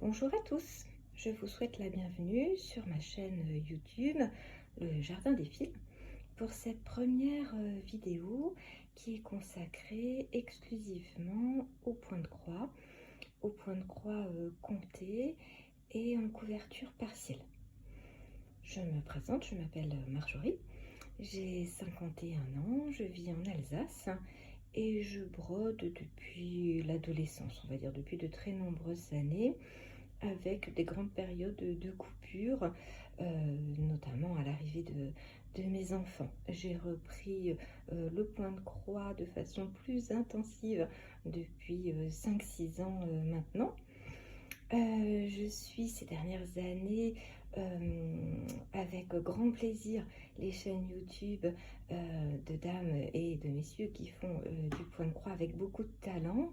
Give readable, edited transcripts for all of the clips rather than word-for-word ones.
Bonjour à tous, je vous souhaite la bienvenue sur ma chaîne YouTube, le Jardin des Fils, pour cette première vidéo qui est consacrée exclusivement au point de croix compté et en couverture partielle. Je me présente, je m'appelle Marjorie, j'ai 51 ans, je vis en Alsace et je brode depuis l'adolescence, on va dire depuis de très nombreuses années, avec des grandes périodes de coupure, notamment à l'arrivée de mes enfants. J'ai repris le point de croix de façon plus intensive depuis 5-6 ans maintenant. Je suis ces dernières années avec grand plaisir les chaînes YouTube de dames et de messieurs qui font du point de croix avec beaucoup de talent.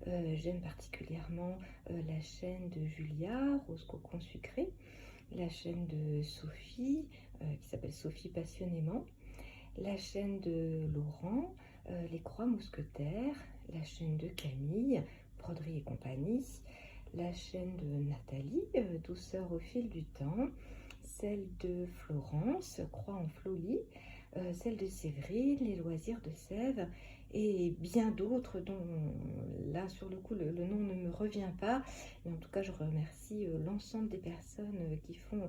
J'aime particulièrement la chaîne de Julia, Rose Cocon Sucré, la chaîne de Sophie qui s'appelle Sophie Passionnément, la chaîne de Laurent, Les Croix Mousquetaires, la chaîne de Camille, Broderie et compagnie, la chaîne de Nathalie, Douceur au fil du temps, celle de Florence, Croix en Flolie, celle de Séverine, Les Loisirs de Sèvres, et bien d'autres dont là sur le coup le nom ne me revient pas. Et en tout cas je remercie l'ensemble des personnes qui font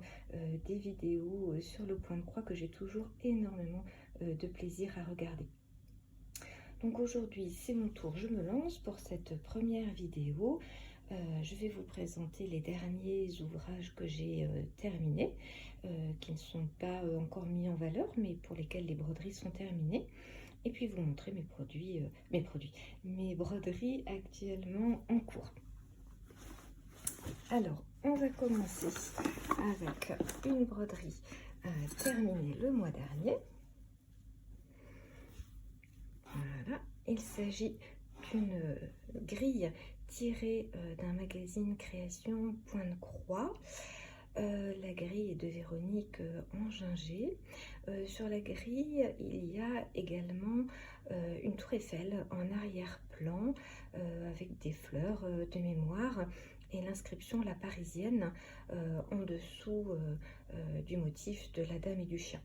des vidéos sur le point de croix que j'ai toujours énormément de plaisir à regarder. Donc aujourd'hui c'est mon tour, je me lance pour cette première vidéo. Je vais vous présenter les derniers ouvrages que j'ai terminés, qui ne sont pas encore mis en valeur, mais pour lesquels les broderies sont terminées. Et puis vous montrer mes broderies actuellement en cours. Alors, on va commencer avec une broderie terminée le mois dernier. Voilà, il s'agit d'une grille tirée d'un magazine création Point de Croix. La grille est de Véronique Anginger. Sur la grille, il y a également une tour Eiffel en arrière-plan avec des fleurs de mémoire et l'inscription La Parisienne en dessous du motif de la dame et du chien.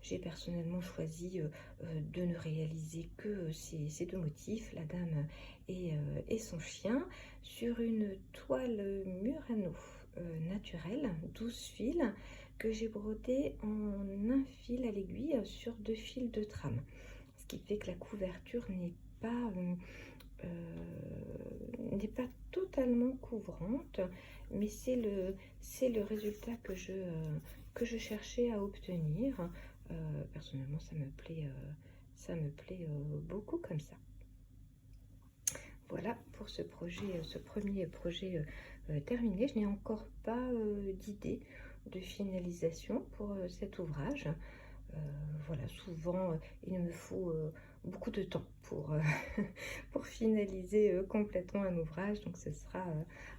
J'ai personnellement choisi de ne réaliser que ces deux motifs, la dame et son chien, sur une toile Murano naturelle, 12 fils, que j'ai brodé en un fil à l'aiguille sur 2 fils de trame. Ce qui fait que la couverture n'est pas totalement couvrante, mais c'est le résultat que je cherchais à obtenir. Personnellement ça me plaît beaucoup comme ça. Voilà pour ce premier projet terminé. Je n'ai encore pas d'idée de finalisation pour cet ouvrage. Voilà, souvent il me faut beaucoup de temps pour finaliser complètement un ouvrage, donc ce sera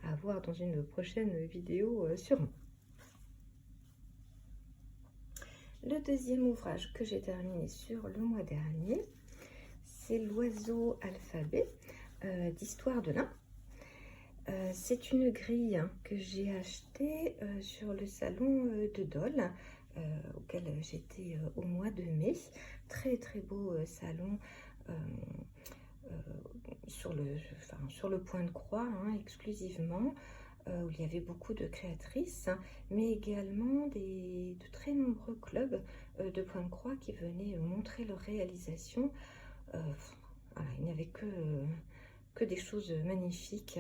à voir dans une prochaine vidéo sûrement. Le deuxième ouvrage que j'ai terminé sur le mois dernier, c'est L'Oiseau Alphabet d'Histoire de l'Ain. C'est une grille que j'ai achetée sur le salon de Dole, auquel j'étais au mois de mai. Très très beau salon sur le point de croix exclusivement, où il y avait beaucoup de créatrices, mais également de très nombreux clubs de point de croix qui venaient montrer leur réalisation. Voilà, il n'y avait que des choses magnifiques.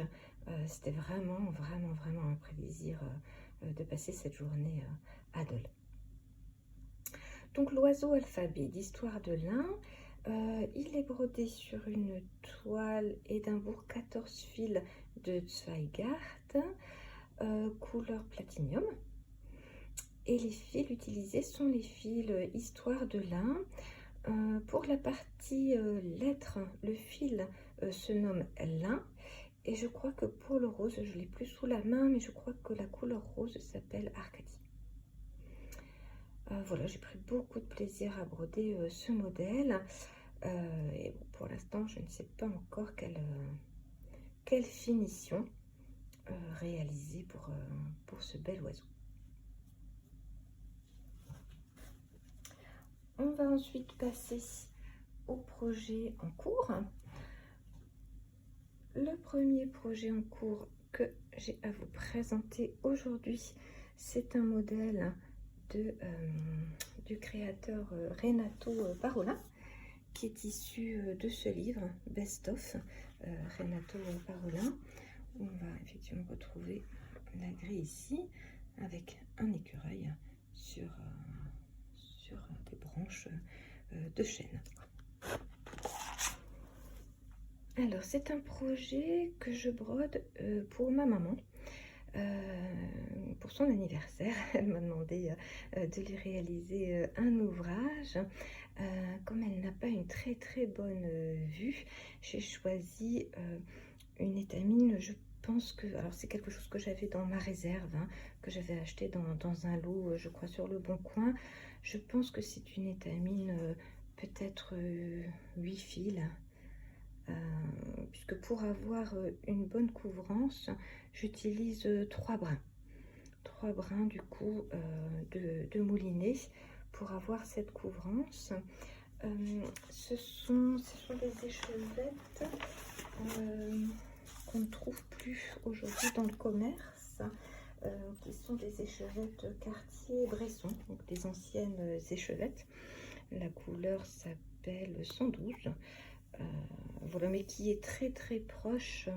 C'était vraiment un plaisir de passer cette journée à Dole. Donc L'Oiseau Alphabet d'Histoire de l'Ain, il est brodé sur une toile Édimbourg 14 fils de Zweigart, couleur platinium. Et les fils utilisés sont les fils Histoire de l'Ain. Pour la partie lettres, le fil se nomme Lin. Et je crois que pour le rose, je l'ai plus sous la main, mais je crois que la couleur rose s'appelle Arcadie. Voilà, j'ai pris beaucoup de plaisir à broder ce modèle. Et bon, pour l'instant, je ne sais pas encore quelle finition réaliser pour ce bel oiseau. On va ensuite passer au projet en cours. Le premier projet en cours que j'ai à vous présenter aujourd'hui, c'est un modèle du créateur Renato Parola, qui est issu de ce livre, Best of Renato Parola. On va effectivement retrouver la grille ici, avec un écureuil sur des branches de chêne. Alors, c'est un projet que je brode pour ma maman, pour son anniversaire. Elle m'a demandé de lui réaliser un ouvrage. Comme elle n'a pas une très bonne vue, j'ai choisi une étamine. Je pense que, alors c'est quelque chose que j'avais dans ma réserve, hein, que j'avais acheté dans un lot, je crois, sur Le Bon Coin. Je pense que c'est une étamine peut-être 8 fils. Puisque pour avoir une bonne couvrance, j'utilise 3 brins. 3 brins du coup de moulinet pour avoir cette couvrance. Ce sont des échevettes qu'on ne trouve plus aujourd'hui dans le commerce, qui sont des échevettes Cartier-Bresson, donc des anciennes échevettes. La couleur s'appelle 112. Voilà, mais qui est très proche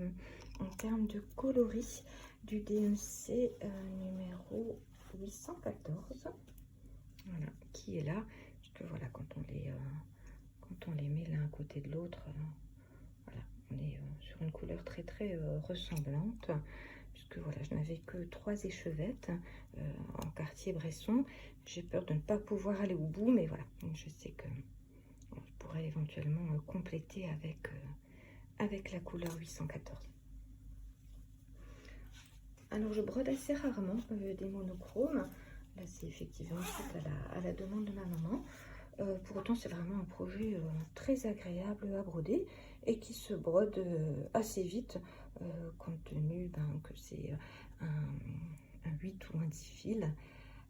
en termes de coloris du DMC numéro 814. Voilà, qui est là, parce que voilà, quand on les met l'un à côté de l'autre, voilà, on est sur une couleur très ressemblante, puisque voilà, je n'avais que 3 échevettes en Cartier-Bresson. J'ai peur de ne pas pouvoir aller au bout, mais voilà, je sais que je pourrais éventuellement compléter avec la couleur 814. Alors, je brode assez rarement des monochromes. Là, c'est effectivement suite à la demande de ma maman. Pour autant, c'est vraiment un projet très agréable à broder et qui se brode assez vite, compte tenu que c'est un 8 ou un 10 fils.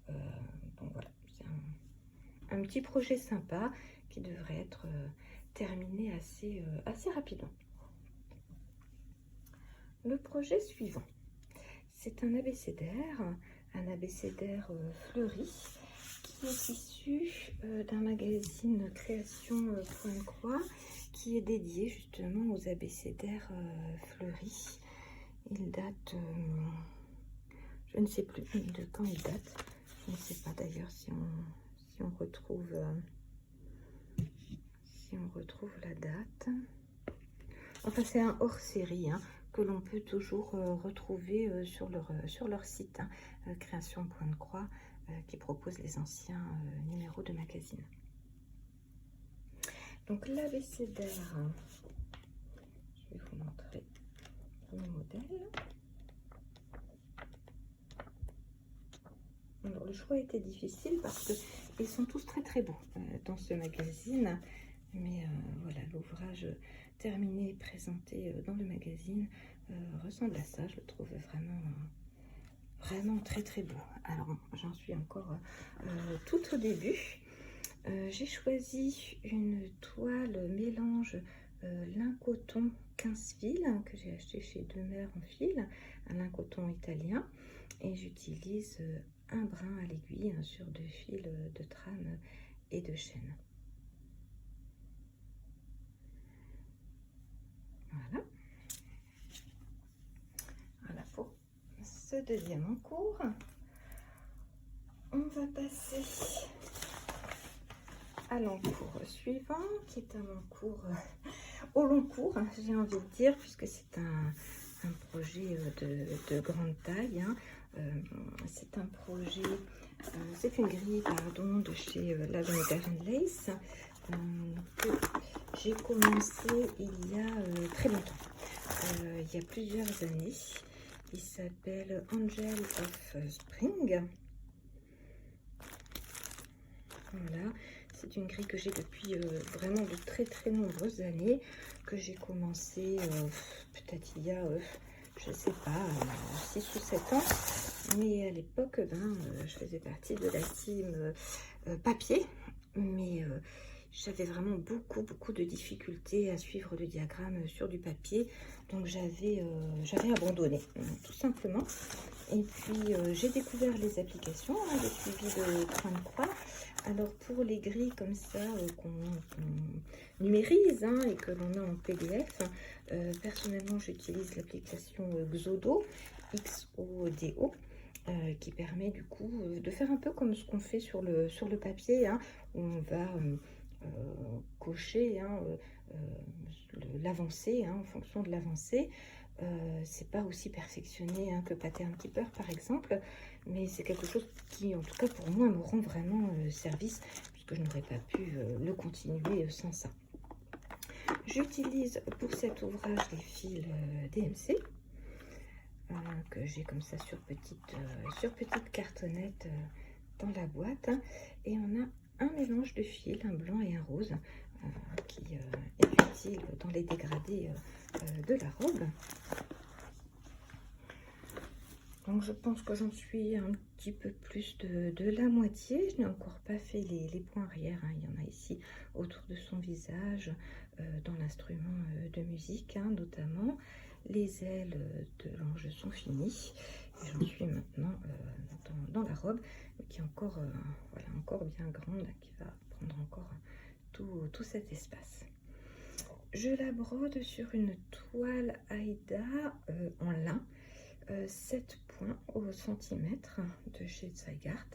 Donc voilà, c'est un petit projet sympa qui devrait être terminé assez rapidement. Le projet suivant, c'est un abécédaire fleuri, qui est issu d'un magazine Création.croix, qui est dédié justement aux abécédaires fleuris. Il date, je ne sais plus de quand il date, je ne sais pas d'ailleurs si on retrouve la date. Enfin, c'est un hors-série que l'on peut toujours retrouver sur leur site, Création.croix, qui propose les anciens numéros de magazine. Donc l'abécédaire, je vais vous montrer le modèle. Alors, le choix était difficile parce qu'ils sont tous très beaux dans ce magazine, mais voilà, l'ouvrage terminé et présenté dans le magazine ressemble à ça. Je le trouve vraiment très beau. Alors, j'en suis encore tout au début. J'ai choisi une toile mélange lin coton 15 fils que j'ai acheté chez Demers en fil, un lin coton italien, et j'utilise un brin à l'aiguille sur 2 fils de trame et de chêne. Voilà pour ce deuxième encours. On va passer à l'encours suivant, qui est un encours au long cours, j'ai envie de dire, puisque c'est un projet de grande taille. C'est un projet, c'est une grille de chez Lavender & Lace, que j'ai commencé il y a très longtemps, il y a plusieurs années. Il s'appelle Angel of Spring. Voilà, c'est une grille que j'ai depuis vraiment de très nombreuses années, que j'ai commencé peut-être il y a je sais pas, 6 ou 7 ans. Mais à l'époque, je faisais partie de la team papier. Mais j'avais vraiment beaucoup de difficultés à suivre le diagramme sur du papier. Donc j'avais abandonné, tout simplement. Et puis j'ai découvert les applications de suivi de train de croix. Alors pour les grilles comme ça qu'on numérise et que l'on a en PDF, personnellement j'utilise l'application Xodo, XODO, qui permet du coup de faire un peu comme ce qu'on fait sur le papier, où on va cocher l'avancée en fonction de l'avancée. C'est pas aussi perfectionné que Pattern Keeper par exemple, mais c'est quelque chose qui en tout cas pour moi me rend vraiment service, puisque je n'aurais pas pu le continuer sans ça. J'utilise pour cet ouvrage les fils DMC que j'ai comme ça sur petite cartonnette dans la boîte, et on a un mélange de fils, un blanc et un rose, qui est utile dans les dégradés de la robe. Donc je pense que j'en suis un petit peu plus de la moitié. Je n'ai encore pas fait les points arrière, il y en a ici autour de son visage, dans l'instrument de musique notamment. Les ailes de l'ange sont finies et j'en suis maintenant dans la robe, qui est encore, encore bien grande, qui va prendre encore tout cet espace. Je la brode sur une toile Aïda en lin, 7 points au centimètre de chez Zweigart,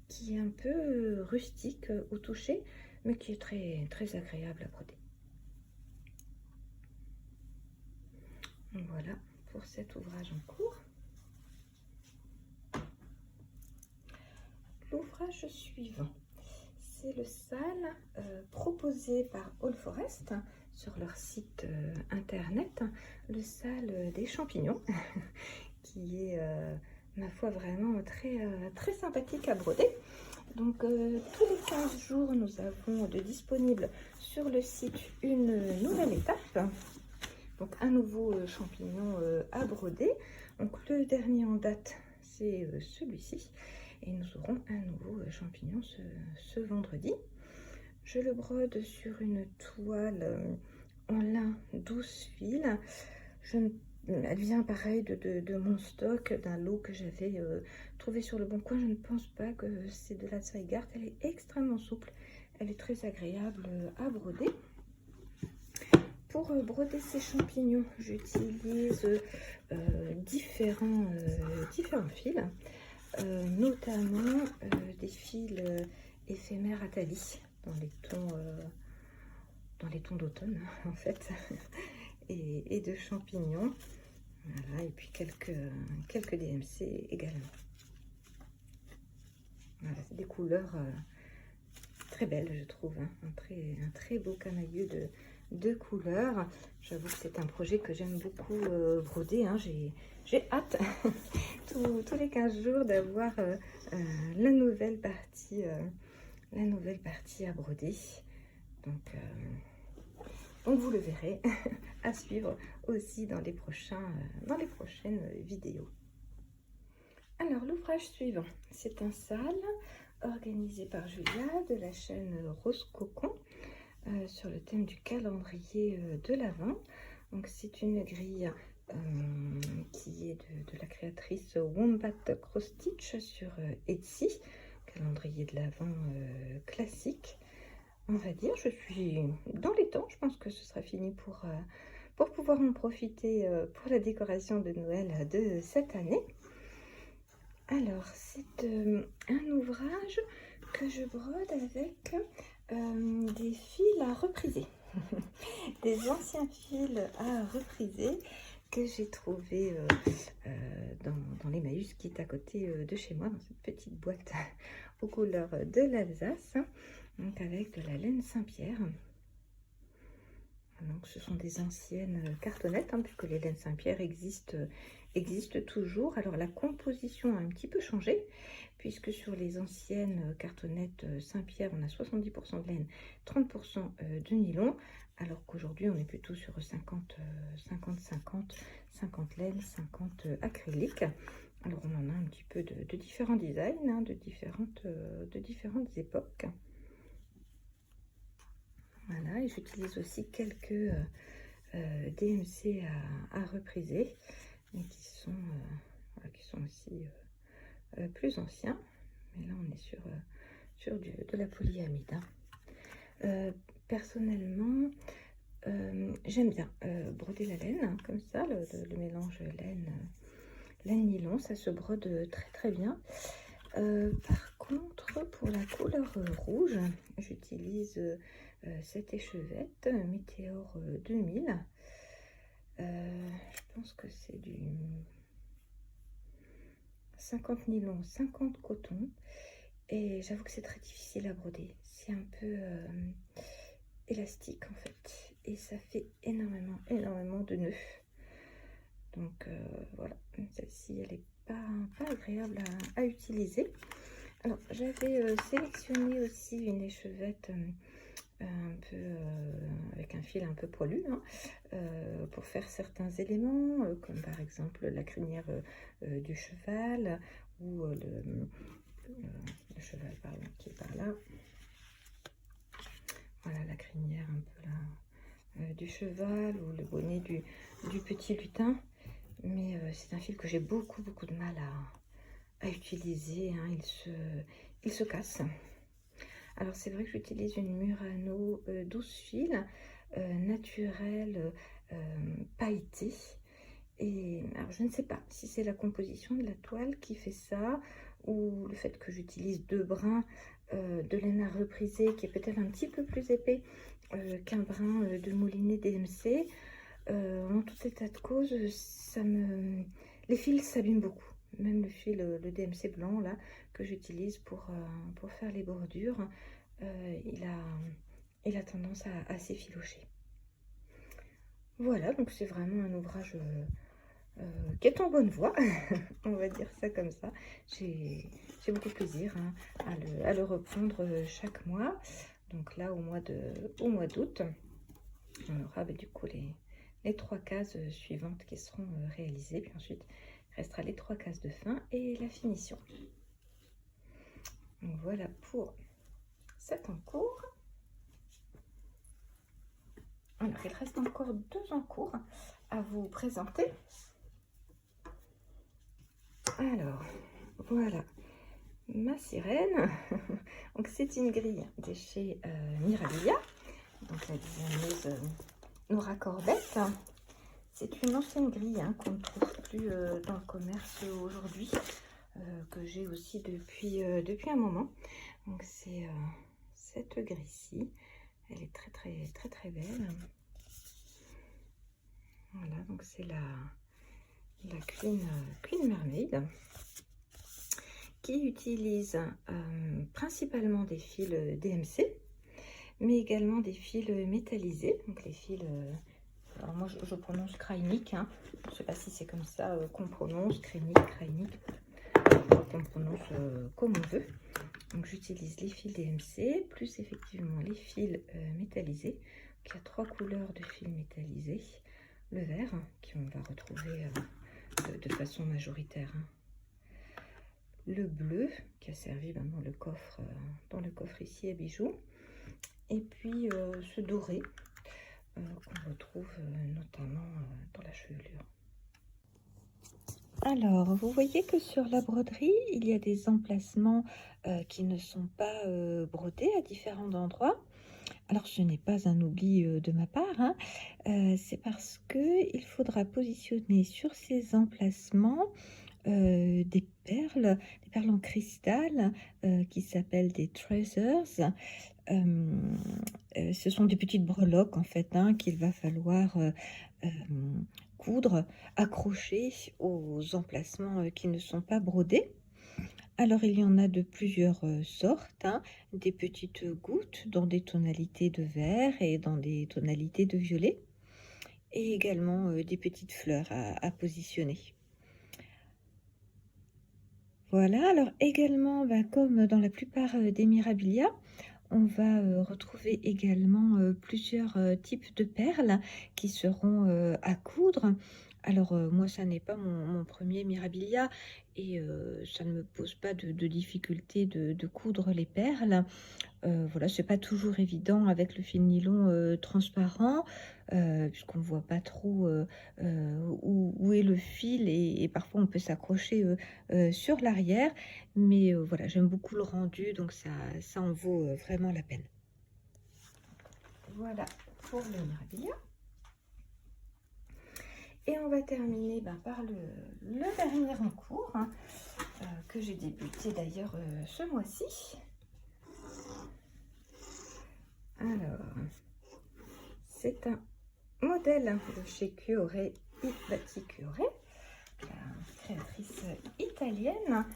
qui est un peu rustique au toucher, mais qui est très agréable à broder. Voilà pour cet ouvrage en cours. L'ouvrage suivant, c'est le sale proposé par All Forest sur leur site internet, le sale des champignons, qui est ma foi vraiment très sympathique à broder. Donc tous les 15 jours, nous avons de disponible sur le site une nouvelle étape. Donc un nouveau champignon à broder. Donc le dernier en date, c'est celui-ci. Et nous aurons un nouveau champignon ce vendredi. Je le brode sur une toile en lin 12 fils. Elle vient pareil de mon stock, d'un lot que j'avais trouvé sur le bon coin. Je ne pense pas que c'est de la Zweigart. Elle est extrêmement souple. Elle est très agréable à broder. Pour broder ces champignons, j'utilise différents fils, notamment des fils éphémères Atali dans les tons d'automne en fait, et de champignons. Voilà, et puis quelques DMC également. Voilà, c'est des couleurs très belles, je trouve, un très beau camailleux de couleurs. J'avoue que c'est un projet que j'aime beaucoup broder. J'ai hâte tous les 15 jours d'avoir la nouvelle partie à broder. Donc vous le verrez à suivre aussi dans les prochaines vidéos. Alors l'ouvrage suivant, c'est un sale organisé par Julia de la chaîne Rose Cocon, sur le thème du calendrier de l'Avent. Donc c'est une grille qui est de la créatrice Wombat Cross Stitch sur Etsy, calendrier de l'Avent classique. On va dire, je suis dans les temps, je pense que ce sera fini pour pouvoir en profiter pour la décoration de Noël de cette année. Alors, c'est un ouvrage que je brode avec des fils à repriser, des anciens fils à repriser que j'ai trouvé dans l'Emmaüs qui est à côté de chez moi, dans cette petite boîte aux couleurs de l'Alsace, donc avec de la laine Saint-Pierre. Donc ce sont des anciennes cartonnettes, puisque les laines Saint-Pierre existent existe toujours. Alors la composition a un petit peu changé, puisque sur les anciennes cartonnettes Saint-Pierre, on a 70% de laine, 30% de nylon, alors qu'aujourd'hui on est plutôt sur 50-50, 50 laine, 50 acrylique. Alors on en a un petit peu de différents designs, hein, de différentes époques. Voilà, et j'utilise aussi quelques DMC à repriser, mais qui sont aussi plus anciens. Mais là, on est sur de la polyamide. Hein. Personnellement, j'aime bien broder la laine, hein, comme ça, le mélange laine-nylon, ça se brode très très bien. Par contre, pour la couleur rouge, j'utilise cette échevette Météor 2000. Je pense que c'est du 50 nylon, 50 coton. Et j'avoue que c'est très difficile à broder. C'est un peu élastique en fait. Et ça fait énormément de nœuds. Donc voilà, celle-ci elle est pas agréable à utiliser. Alors j'avais sélectionné aussi une échevette un peu avec un fil un peu poilu, hein, pour faire certains éléments, comme par exemple la crinière du cheval, ou le cheval pardon, qui est par là. Voilà la crinière un peu là du cheval, ou le bonnet du petit lutin. Mais c'est un fil que j'ai beaucoup de mal à utiliser, hein. Il se casse. Alors c'est vrai que j'utilise une Murano 12 fils naturelle pailletée. Et alors je ne sais pas si c'est la composition de la toile qui fait ça, ou le fait que j'utilise 2 brins de laine à repriser qui est peut-être un petit peu plus épais qu'un brin de moulinet DMC. En tout état de cause, les fils s'abîment beaucoup. Même le fil, le DMC blanc là que j'utilise pour faire les bordures, il a tendance à s'effilocher. Voilà, donc c'est vraiment un ouvrage qui est en bonne voie, on va dire ça comme ça. J'ai beaucoup de plaisir, hein, à le reprendre chaque mois. Donc là, au mois d'août, on aura du coup les 3 cases suivantes qui seront réalisées. Puis ensuite, il restera les 3 cases de fin et la finition. Donc voilà pour cet encours. Alors, il reste encore 2 encours à vous présenter. Alors, voilà ma sirène. Donc, c'est une grille de chez Mirabilia. Donc, la designeuse Nora Corbett. C'est une ancienne grille, hein, qu'on ne trouve plus dans le commerce aujourd'hui, que j'ai aussi depuis un moment. Donc, c'est cette grille-ci. Elle est très belle. Voilà, donc c'est la Queen Mermaid, qui utilise principalement des fils DMC, mais également des fils métallisés. Donc les fils, alors moi je prononce Krainik, hein. Je ne sais pas si c'est comme ça qu'on prononce, Krainik, qu'on prononce comme on veut. Donc j'utilise les fils DMC, plus effectivement les fils métallisés. Donc, il y a 3 couleurs de fils métallisés. Le vert, hein, qu'on va retrouver de façon majoritaire, hein. Le bleu, qui a servi dans le coffre ici à bijoux. Et puis ce doré, qu'on retrouve notamment dans la chevelure. Alors, vous voyez que sur la broderie, il y a des emplacements qui ne sont pas brodés à différents endroits. Alors, ce n'est pas un oubli de ma part, hein. C'est parce qu'il faudra positionner sur ces emplacements des perles en cristal qui s'appellent des treasures. Ce sont des petites breloques en fait, hein, qu'il va falloir coudre, accrocher aux emplacements qui ne sont pas brodés. Alors il y en a de plusieurs sortes, hein, des petites gouttes dans des tonalités de vert et dans des tonalités de violet, et également des petites fleurs à positionner. Voilà, alors également, comme dans la plupart des Mirabilia, on va retrouver également plusieurs types de perles qui seront à coudre. Alors, moi, ça n'est pas mon premier Mirabilia et ça ne me pose pas de difficulté de coudre les perles. Voilà, c'est pas toujours évident avec le fil nylon transparent, puisqu'on ne voit pas trop où est le fil et parfois on peut s'accrocher sur l'arrière. Mais voilà, j'aime beaucoup le rendu, donc ça en vaut vraiment la peine. Voilà pour le Mirabilia. Et on va terminer par le dernier en cours, hein, que j'ai débuté d'ailleurs ce mois-ci. Alors, c'est un modèle de chez Cuore Batik Cuore, la créatrice italienne.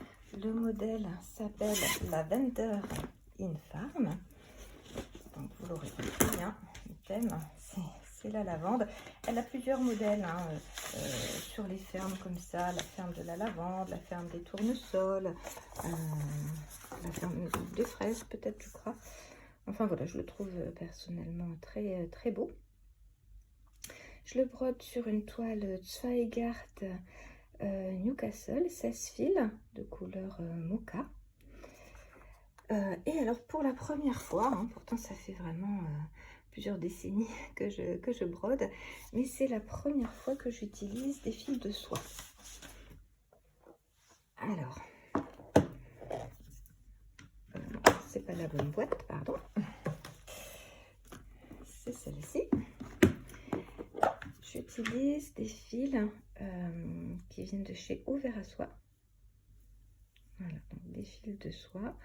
Le modèle s'appelle Lavender in Farm. Donc vous l'aurez compris, hein, le thème c'est la lavande. Elle a plusieurs modèles hein, sur les fermes comme ça, la ferme de la lavande, la ferme des tournesols, la ferme des fraises peut-être je crois. Enfin voilà, je le trouve personnellement très très beau. Je le brode sur une toile Zweigart Newcastle, 16 fils de couleur mocha. Et alors pour la première fois, hein, pourtant ça fait vraiment plusieurs décennies que je brode, mais c'est la première fois que j'utilise des fils de soie. Alors, c'est pas la bonne boîte, pardon. C'est celle-ci. J'utilise des fils qui viennent de chez Ouvert à Soie. Voilà, donc des fils de soie.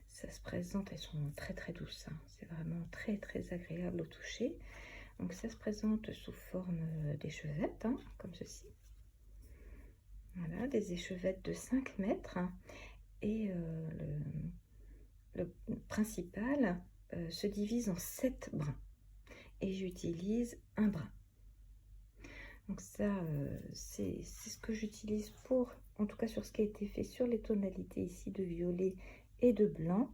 Ça se présente, elles sont très très douces. Hein. C'est vraiment très très agréable au toucher. Donc ça se présente sous forme d'échevettes, hein, comme ceci. Voilà, des échevettes de 5 mètres. Et le principal se divise en 7 brins. Et j'utilise un brin. Donc ça, c'est ce que j'utilise pour, en tout cas sur ce qui a été fait sur les tonalités ici de violet et de blanc.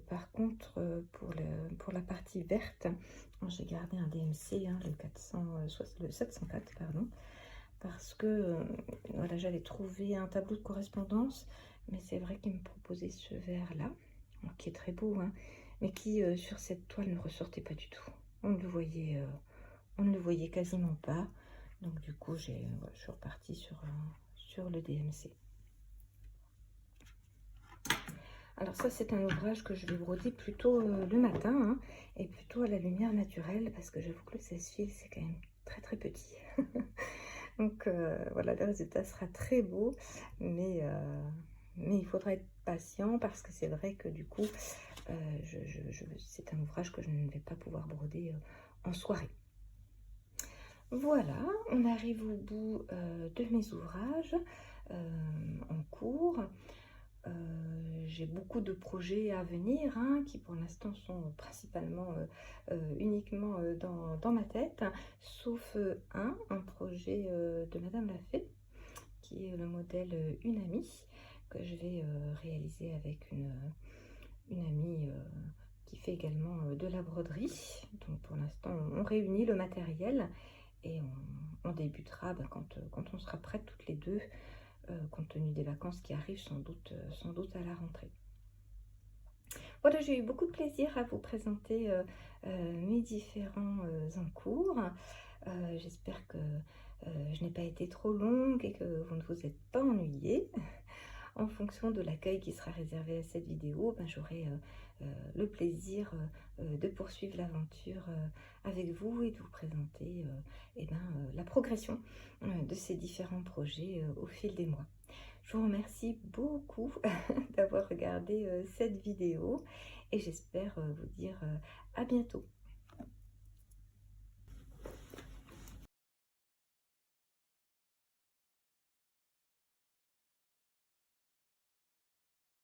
Par contre, pour la partie verte, j'ai gardé un DMC, hein, le 704, pardon, parce que voilà, j'avais trouvé un tableau de correspondance, mais c'est vrai qu'il me proposait ce vert-là, qui est très beau, hein, mais qui sur cette toile ne ressortait pas du tout. On ne le voyait quasiment pas. Donc du coup, je suis repartie sur le DMC. Alors ça, c'est un ouvrage que je vais broder plutôt le matin, hein, et plutôt à la lumière naturelle, parce que j'avoue que le 16 fils, c'est quand même très très petit. Donc voilà, le résultat sera très beau, mais il faudra être patient, parce que c'est vrai que du coup, c'est un ouvrage que je ne vais pas pouvoir broder en soirée. Voilà, on arrive au bout de mes ouvrages en cours. J'ai beaucoup de projets à venir hein, qui pour l'instant sont principalement uniquement dans ma tête, sauf un projet de Madame Lafay qui est le modèle Une amie que je vais réaliser avec une amie qui fait également de la broderie. Donc pour l'instant on réunit le matériel et on débutera quand on sera prêtes toutes les deux, compte tenu des vacances qui arrivent sans doute à la rentrée. Voilà, j'ai eu beaucoup de plaisir à vous présenter mes différents encours. J'espère que je n'ai pas été trop longue et que vous ne vous êtes pas ennuyés. En fonction de l'accueil qui sera réservé à cette vidéo, j'aurai le plaisir de poursuivre l'aventure avec vous et de vous présenter la progression de ces différents projets au fil des mois. Je vous remercie beaucoup d'avoir regardé cette vidéo et j'espère vous dire à bientôt.